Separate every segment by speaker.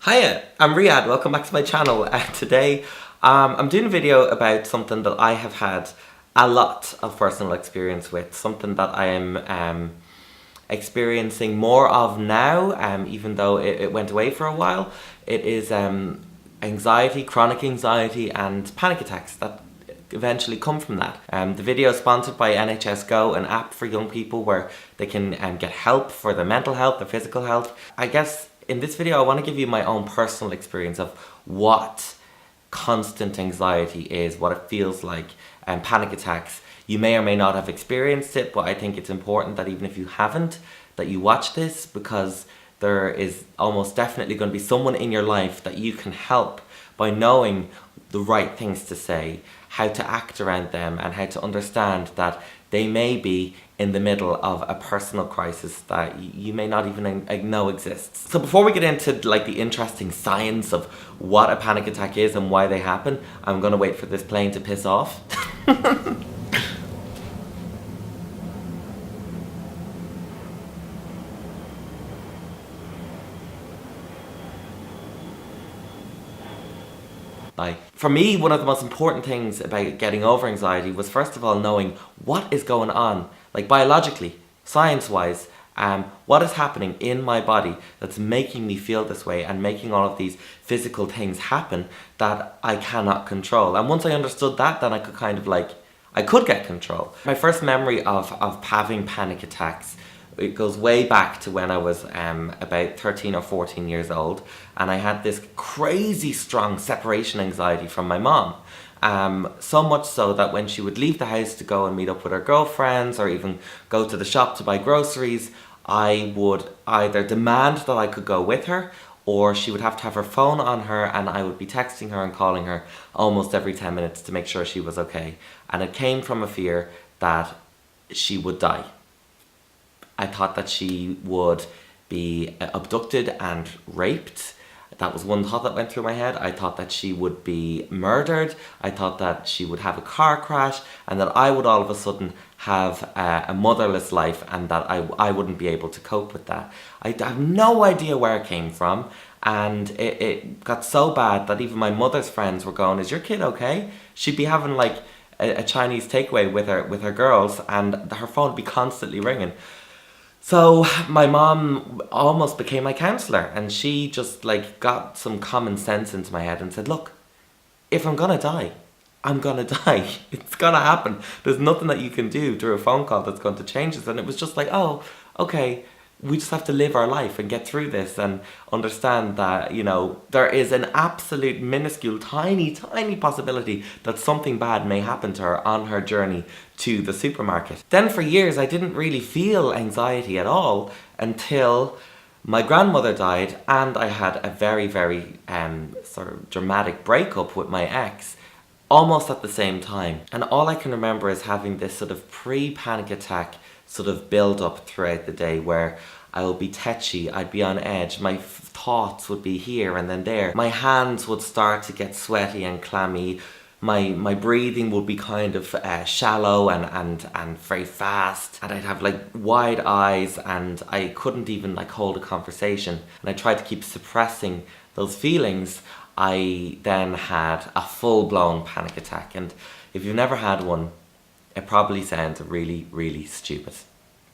Speaker 1: Hiya, I'm Riyadh, welcome back to my channel. Today I'm doing a video about something that I have had a lot of personal experience with, something that I am experiencing more of now, even though it went away for a while. It is anxiety, chronic anxiety and panic attacks that eventually come from that. The video is sponsored by NHS Go, an app for young people where they can get help for their mental health, their physical health. I guess in this video I want to give you my own personal experience of what constant anxiety is, what it feels like, and panic attacks. You may or may not have experienced it, but I think it's important that even if you haven't, that you watch this, because there is almost definitely going to be someone in your life that you can help by knowing the right things to say, how to act around them, and how to understand that they may be in the middle of a personal crisis that you may not even know exists. So before we get into like the interesting science of what a panic attack is and why they happen, I'm gonna wait for this plane to piss off. For me, one of the most important things about getting over anxiety was first of all knowing what is going on, like biologically, science-wise, what is happening in my body that's making me feel this way and making all of these physical things happen that I cannot control. And once I understood that, then I could kind of like, I could get control. My first memory of having panic attacks, it goes way back to when I was about 13 or 14 years old, and I had this crazy strong separation anxiety from my mom. So much so that when she would leave the house to go and meet up with her girlfriends or even go to the shop to buy groceries, I would either demand that I could go with her, or she would have to have her phone on her and I would be texting her and calling her almost every 10 minutes to make sure she was okay. And it came from a fear that she would die. I thought that she would be abducted and raped. That was one thought that went through my head. I thought that she would be murdered. I thought that she would have a car crash and that I would all of a sudden have a motherless life and that I wouldn't be able to cope with that. I have no idea where it came from, and it got so bad that even my mother's friends were going, "Is your kid okay?" She'd be having like a Chinese takeaway with her girls and her phone would be constantly ringing. So my mom almost became my counsellor, and she just like got some common sense into my head and said, "Look, if I'm gonna die, I'm gonna die. It's gonna happen. There's nothing that you can do through a phone call that's going to change this." And it was just like, oh, okay, we just have to live our life and get through this and understand that, you know, there is an absolute minuscule, tiny possibility that something bad may happen to her on her journey to the supermarket. Then for years I didn't really feel anxiety at all until my grandmother died and I had a very sort of dramatic breakup with my ex almost at the same time. And all I can remember is having this sort of pre-panic attack sort of build up throughout the day where I would be tetchy, I'd be on edge, my thoughts would be here and then there. My hands would start to get sweaty and clammy. My breathing would be kind of shallow and very fast, and I'd have like wide eyes and I couldn't even like hold a conversation, and I tried to keep suppressing those feelings. I then had a full-blown panic attack, and if you've never had one, it probably sounds really stupid,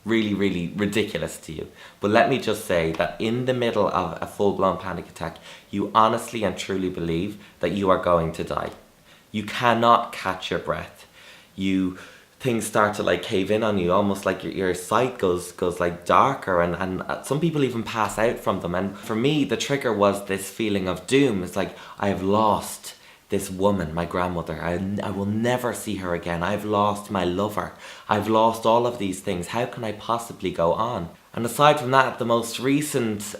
Speaker 1: really ridiculous to you. But let me just say that in the middle of a full-blown panic attack, you honestly and truly believe that you are going to die. You cannot catch your breath. Things start to like cave in on you, almost like your sight goes like darker, and some people even pass out from them. And for me, the trigger was this feeling of doom. It's like, I have lost this woman, my grandmother. I will never see her again. I've lost my lover. I've lost all of these things. How can I possibly go on? And aside from that, the most recent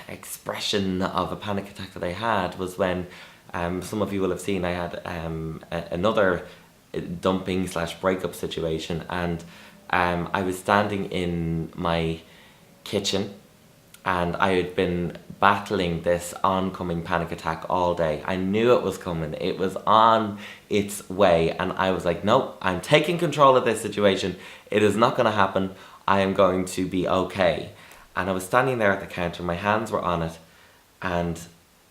Speaker 1: expression of a panic attack that I had was when some of you will have seen I had another dumping / breakup situation, and I was standing in my kitchen and I had been battling this oncoming panic attack all day. I knew it was coming, it was on its way, and I was like, nope, I'm taking control of this situation, it is not going to happen, I am going to be okay. And I was standing there at the counter, my hands were on it, and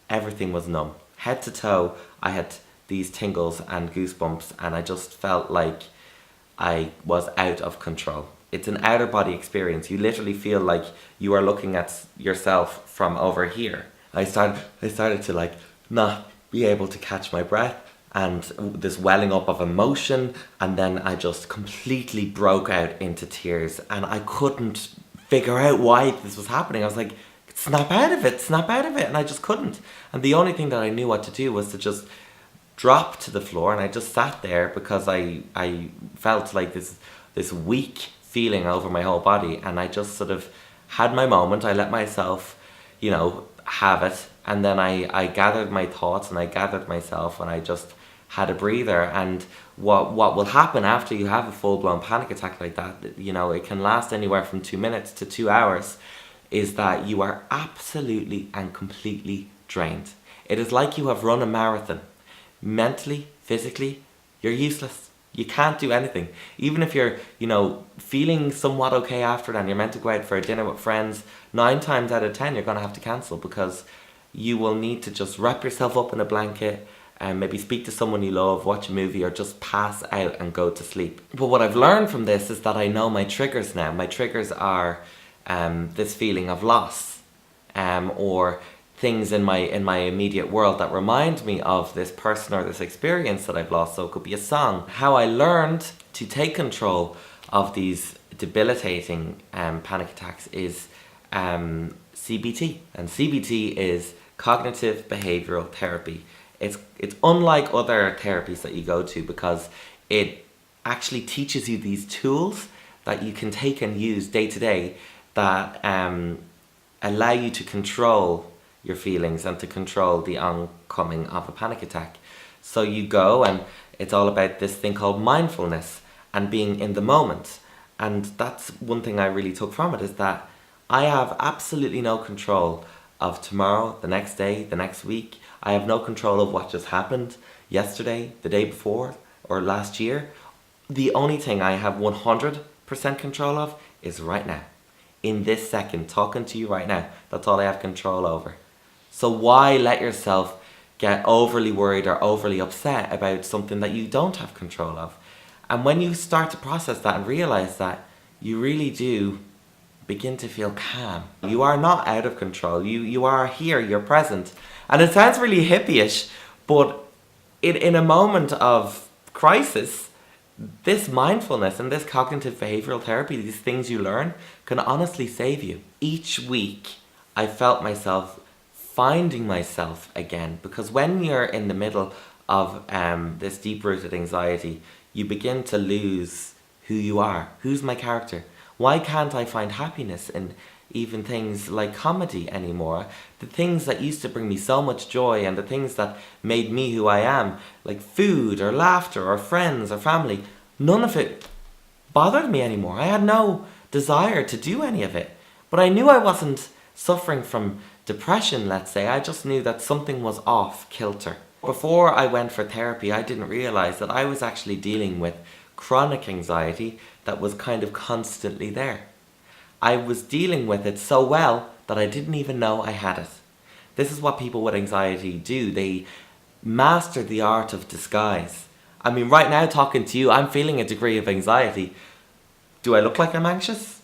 Speaker 1: everything was numb. Head to toe, I had these tingles and goosebumps, and I just felt like I was out of control. It's an outer body experience. You literally feel like you are looking at yourself from over here. I started to like not be able to catch my breath, and this welling up of emotion, and then I just completely broke out into tears, and I couldn't figure out why this was happening. I was like, snap out of it, and I just couldn't. And the only thing that I knew what to do was to just drop to the floor, and I just sat there because I felt like this weak feeling over my whole body, and I just sort of had my moment. I let myself, have it, and then I gathered my thoughts and I gathered myself, and I just had a breather. And what will happen after you have a full-blown panic attack like that, it can last anywhere from 2 minutes to 2 hours, is that you are absolutely and completely drained. It is like you have run a marathon. Mentally, physically, you're useless. You can't do anything. Even if you're, feeling somewhat okay after it and you're meant to go out for a dinner with friends, 9 times out of 10 you're going to have to cancel, because you will need to just wrap yourself up in a blanket and maybe speak to someone you love, watch a movie, or just pass out and go to sleep. But what I've learned from this is that I know my triggers now. My triggers are this feeling of loss, or things in my immediate world that remind me of this person or this experience that I've lost. So it could be a song. How I learned to take control of these debilitating panic attacks is CBT. And CBT is cognitive behavioral therapy. It's unlike other therapies that you go to, because it actually teaches you these tools that you can take and use day to day that allow you to control your feelings and to control the oncoming of a panic attack. So you go, and it's all about this thing called mindfulness and being in the moment. And that's one thing I really took from it, is that I have absolutely no control of tomorrow, the next day, the next week. I have no control of what just happened yesterday, the day before, or last year. The only thing I have 100% control of is right now. In this second, talking to you right now, that's all I have control over. So why let yourself get overly worried or overly upset about something that you don't have control of? And when you start to process that and realize that, you really do begin to feel calm. You are not out of control. You are here, you're present. And it sounds really hippie-ish, but in a moment of crisis, this mindfulness and this cognitive behavioral therapy, these things you learn, can honestly save you. Each week, I felt myself finding myself again, because when you're in the middle of this deep-rooted anxiety, you begin to lose who you are. Who's my character? Why can't I find happiness in even things like comedy anymore? The things that used to bring me so much joy, and the things that made me who I am, like food or laughter or friends or family, none of it bothered me anymore. I had no desire to do any of it. But I knew I wasn't suffering from depression, let's say. I just knew that something was off kilter. Before I went for therapy, I didn't realize that I was actually dealing with chronic anxiety that was kind of constantly there. I was dealing with it so well that I didn't even know I had it. This is what people with anxiety do. They master the art of disguise. I mean, right now talking to you, I'm feeling a degree of anxiety. Do I look like I'm anxious?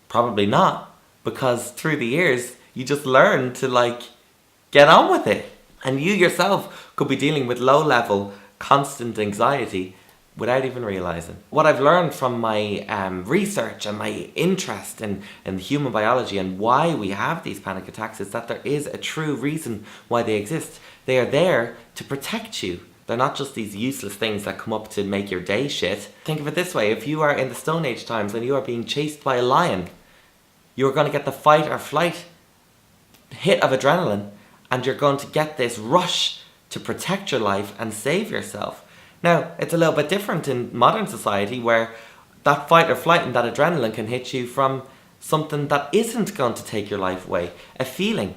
Speaker 1: Probably not, because through the years, you just learn to get on with it. And you yourself could be dealing with low-level, constant anxiety without even realizing. What I've learned from my research and my interest in human biology and why we have these panic attacks is that there is a true reason why they exist. They are there to protect you. They're not just these useless things that come up to make your day shit. Think of it this way. If you are in the Stone Age times and you are being chased by a lion, you're going to get the fight or flight hit of adrenaline, and you're going to get this rush to protect your life and save yourself. Now, it's a little bit different in modern society, where that fight or flight and that adrenaline can hit you from something that isn't going to take your life away. A feeling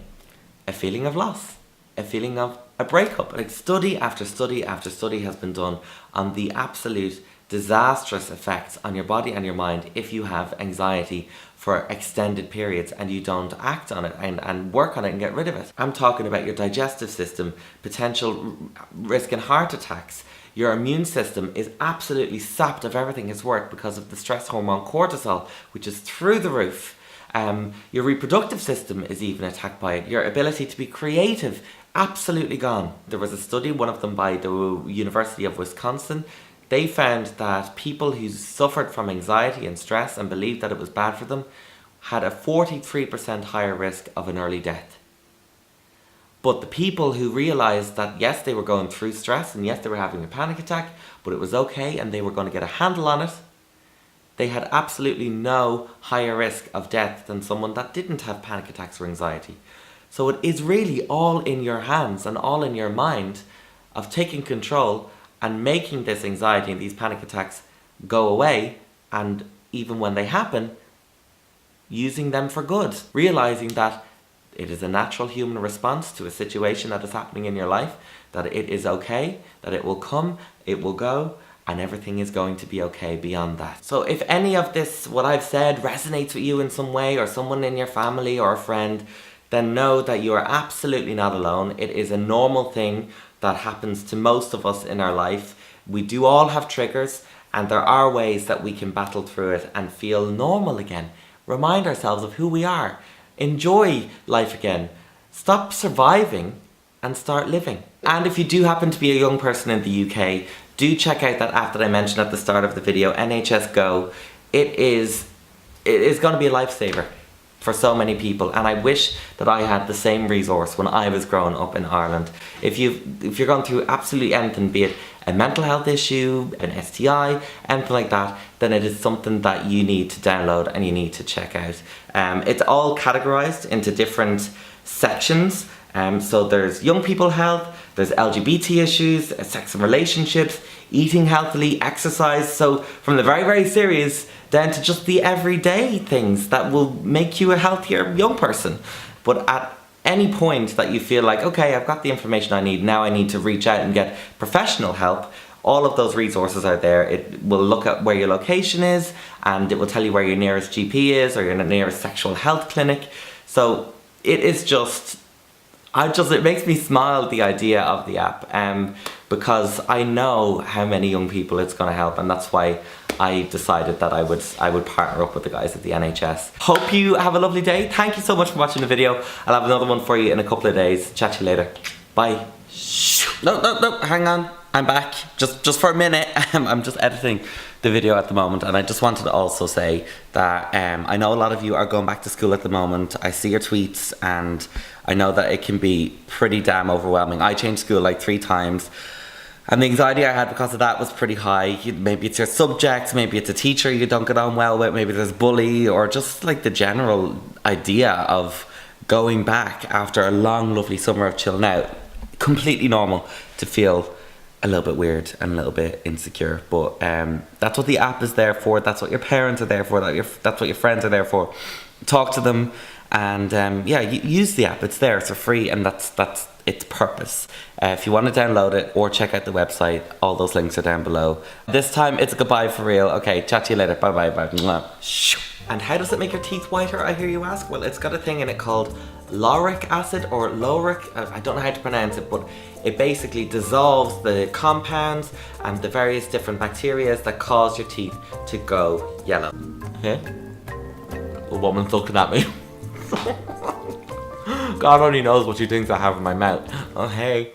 Speaker 1: of loss, a feeling of a breakup. Like study after study after study has been done on the absolute disastrous effects on your body and your mind if you have anxiety for extended periods and you don't act on it and work on it and get rid of it. I'm talking about your digestive system, potential risk in heart attacks. Your immune system is absolutely sapped of everything it's worth because of the stress hormone cortisol, which is through the roof. Your reproductive system is even attacked by it. Your ability to be creative, absolutely gone. There was a study, one of them by the University of Wisconsin. They found that people who suffered from anxiety and stress and believed that it was bad for them had a 43% higher risk of an early death. But the people who realised that yes, they were going through stress and yes, they were having a panic attack, but it was okay and they were going to get a handle on it, they had absolutely no higher risk of death than someone that didn't have panic attacks or anxiety. So it is really all in your hands and all in your mind of taking control and making this anxiety and these panic attacks go away, and even when they happen, using them for good. Realising that it is a natural human response to a situation that is happening in your life, that it is okay, that it will come, it will go, and everything is going to be okay beyond that. So if any of this, what I've said, resonates with you in some way, or someone in your family or a friend, then know that you are absolutely not alone. It is a normal thing that happens to most of us in our life. We do all have triggers, and there are ways that we can battle through it and feel normal again. Remind ourselves of who we are. Enjoy life again. Stop surviving and start living. And if you do happen to be a young person in the UK, do check out that app that I mentioned at the start of the video, NHS Go. It is going to be a lifesaver for so many people, and I wish that I had the same resource when I was growing up in Ireland. If you're going through absolutely anything, be it a mental health issue, an STI, anything like that, then it is something that you need to download and you need to check out. It's all categorized into different sections. So there's young people health, there's LGBT issues, sex and relationships, eating healthily, exercise. So from the very, very serious down to just the everyday things that will make you a healthier young person. But at any point that you feel like, okay, I've got the information I need, now I need to reach out and get professional help, all of those resources are there. It will look at where your location is, and it will tell you where your nearest GP is or your nearest sexual health clinic. So it is just, it makes me smile, the idea of the app, because I know how many young people it's going to help, and that's why I decided that I would partner up with the guys at the NHS. Hope you have a lovely day. Thank you so much for watching the video. I'll have another one for you in a couple of days. Chat to you later. Bye. No, hang on. I'm back. Just for a minute. I'm just editing the video at the moment, and I just wanted to also say that I know a lot of you are going back to school at the moment. I see your tweets, and I know that it can be pretty damn overwhelming. I changed school like 3 times. And the anxiety I had because of that was pretty high. Maybe it's your subjects, maybe it's a teacher you don't get on well with, maybe there's bully, or just like the general idea of going back after a long, lovely summer of chilling out. Completely normal to feel a little bit weird and a little bit insecure. But that's what the app is there for. That's what your parents are there for. That's what your friends are there for. Talk to them, and yeah, use the app. It's there. It's for free, and that's its purpose. If you want to download it or check out the website, all those links are down below. This time it's a goodbye for real. Okay, chat to you later. Bye bye. And how does it make your teeth whiter, I hear you ask? Well, it's got a thing in it called lauric acid or lauric. I don't know how to pronounce it, but it basically dissolves the compounds and the various different bacteria that cause your teeth to go yellow. Okay? A woman's looking at me. God only knows what she thinks I have in my mouth. Oh, hey.